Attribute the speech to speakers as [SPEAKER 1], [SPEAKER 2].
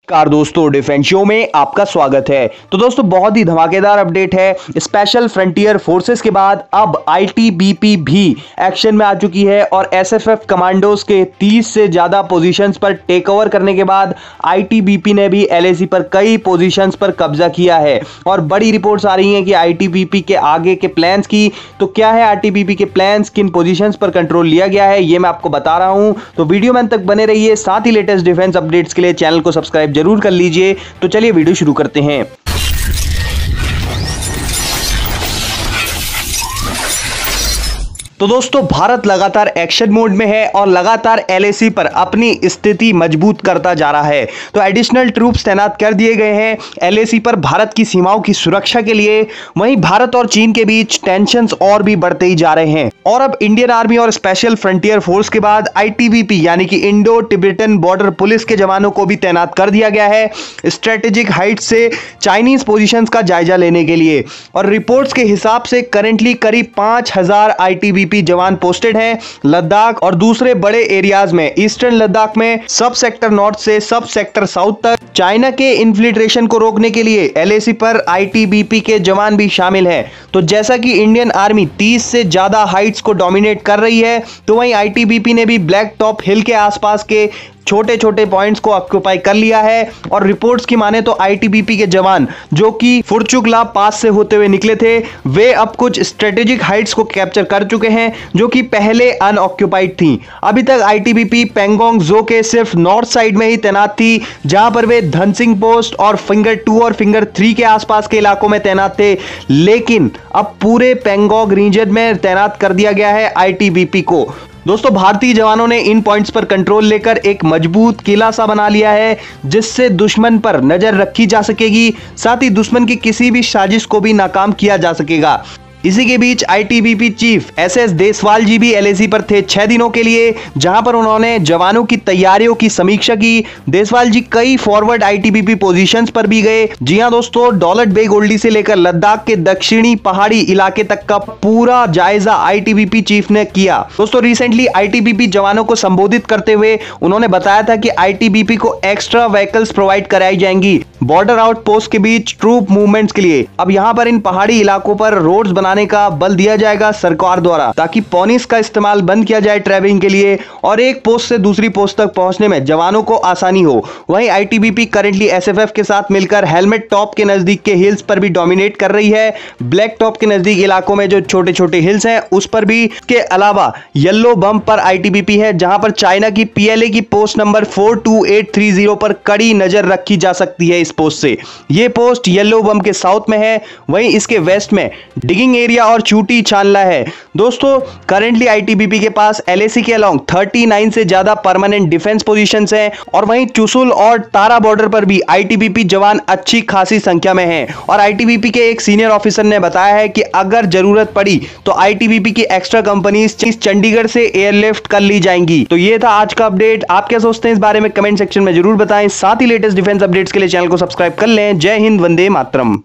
[SPEAKER 1] Car दोस्तों, defence show में आपका स्वागत है। तो दोस्तों, बहुत ही धमाकेदार अपडेट है। स्पेशल फ्रंटियर फोर्सेस के बाद अब आईटीबीपी भी एक्शन में आ चुकी है और एसएफएफ कमांडोज के 30 से ज्यादा पोजीशंस पर टेक ओवर करने के बाद आईटीबीपी ने भी एलएसी पर कई पोजीशंस पर कब्जा किया है और बड़ी रिपोर्ट्स आ रही हैं कि आईटीबीपी के आगे के प्लान्स की। तो क्या है आईटीबीपी के प्लान्स, किन पोजीशंस पर कंट्रोल लिया गया है, ये मैं आपको बता रहा हूं। तो वीडियो में अंत तक बने रहिए। साथ ही लेटेस्ट डिफेंस अपडेट्स के लिए चैनल को सब्सक्राइब जरूर कर लीजिए। तो चलिए वीडियो शुरू करते हैं। तो दोस्तों, भारत लगातार एक्शन मोड में है और लगातार एलएसी पर अपनी स्थिति मजबूत करता जा रहा है। तो एडिशनल ट्रूप्स तैनात कर दिए गए हैं एलएसी पर भारत की सीमाओं की सुरक्षा के लिए। वहीं भारत और चीन के बीच टेंशंस और भी बढ़ते ही जा रहे हैं और अब इंडियन आर्मी और स्पेशल फ्रंटियर फोर्स के बाद आईटीबीपी यानी कि इंडो तिब्बतन बॉर्डर पुलिस के जवानों को भी तैनात कर दिया गया है स्ट्रेटेजिक हाइट से चाइनीज पोजीशंस का जायजा लेने के लिए। और रिपोर्ट्स के हिसाब से करेंटली करीब 5000 आईटीबीपी जवान पोस्टेड हैं लद्दाख और दूसरे बड़े एरियाज में। ईस्टर्न लद्दाख में सब सेक्टर नॉर्थ से सब सेक्टर साउथ तक चाइना के इन्फिल्ट्रेशन को रोकने के लिए एलएसी पर आईटीबीपी के जवान भी शामिल हैं। तो जैसा कि इंडियन आर्मी 30 से ज्यादा हाइट्स को डोमिनेट कर रही है, तो वहीं आईटीबीपी ने भी ब्लैक टॉप हिल के आसपास के छोटे छोटे पॉइंट्स को ऑक्यूपाई कर लिया है। और रिपोर्ट्स की माने तो आईटीबीपी के जवान जो कि फुरचुकला पास से होते हुए निकले थे, वे अब कुछ स्ट्रेटेजिक हाइट्स को कैप्चर कर चुके हैं जो कि पहले अनऑक्यूपाइड थी। अभी तक आईटीबीपी पेंगोंग जो के सिर्फ नॉर्थ साइड में ही तैनात थी, जहां पर वे धनसिंग पोस्ट और फिंगर 2 और फिंगर 3 के आसपास के इलाकों में तैनात थे। लेकिन अब पूरे पेंगोंग रीजन में तैनात कर दिया गया है आईटीबीपी को। दोस्तों, भारतीय जवानों ने इन पॉइंट्स पर कंट्रोल लेकर एक मजबूत किला सा बना लिया है जिससे दुश्मन पर नजर रखी जा सकेगी, साथ ही दुश्मन की किसी भी साजिश को भी नाकाम किया जा सकेगा। इसी के बीच आईटीबीपी चीफ एसएस देसवाल जी भी एलएसी पर थे 6 दिनों के लिए, जहां पर उन्होंने जवानों की तैयारियों की समीक्षा की। देसवाल जी कई फॉरवर्ड आईटीबीपी पोजीशंस पर भी गए। जी हां दोस्तों, दौलत बेग ओल्डी से लेकर लद्दाख के दक्षिणी पहाड़ी इलाके तक का पूरा जायजा आईटीबीपी चीफ ने किया। दोस्तों, रिसेंटली आईटीबीपी जवानों को संबोधित करते हुए उन्होंने बताया था कि आईटीबीपी को एक्स्ट्रा व्हीकल्स प्रोवाइड कराई जाएंगी बॉर्डर आउटपोस्ट के बीच ट्रूप मूवमेंट्स के लिए। अब यहां पर इन पहाड़ी इलाकों पर रोड्स बनाने का बल दिया जाएगा सरकार द्वारा, ताकि पॉनिस का इस्तेमाल बंद किया जाए ट्रैवलिंग के लिए और एक पोस्ट से दूसरी पोस्ट तक पहुंचने में जवानों को आसानी हो। वहीं आईटीबीपी करंटली एसएफएफ के साथ मिलकर हेलमेट टॉप के नजदीक के हिल्स पर भी डोमिनेट कर रही है। ब्लैक टॉप के नजदीक इलाकों में जो छोटे छोटे हिल्स हैं उस पर भी, के अलावा येलो बम पर आईटीबीपी है, जहां पर चाइना की पीएलए की पोस्ट नंबर 42830 पर कड़ी नजर रखी जा सकती है। इस पोस्ट से, यह पोस्ट येलो बम के साउथ में है। वहीं इसके वेस्ट में डिगिंग एरिया और चूटी चांदला है। दोस्तों, करेंटली आईटीबीपी के पास एलएसी के अलोंग 39 से ज्यादा परमानेंट डिफेंस पोजीशंस हैं और वहीं चुशुल और तारा बॉर्डर पर भी आईटीबीपी जवान अच्छी खासी संख्या में हैं। और आईटीबीपी के एक सीनियर ऑफिसर ने बताया है कि अगर जरूरत पड़ी तो आईटीबीपी की एक्स्ट्रा कंपनीज चंडीगढ़ से एयरलिफ्ट कर ली जाएंगी। तो ये था आज का अपडेट। आप क्या सोचते हैं इस बारे में कमेंट सेक्शन में जरूर बताएं। साथ ही लेटेस्ट डिफेंस अपडेट्स के लिए चैनल को सब्सक्राइब कर लें। जय हिंद, वंदे मातरम।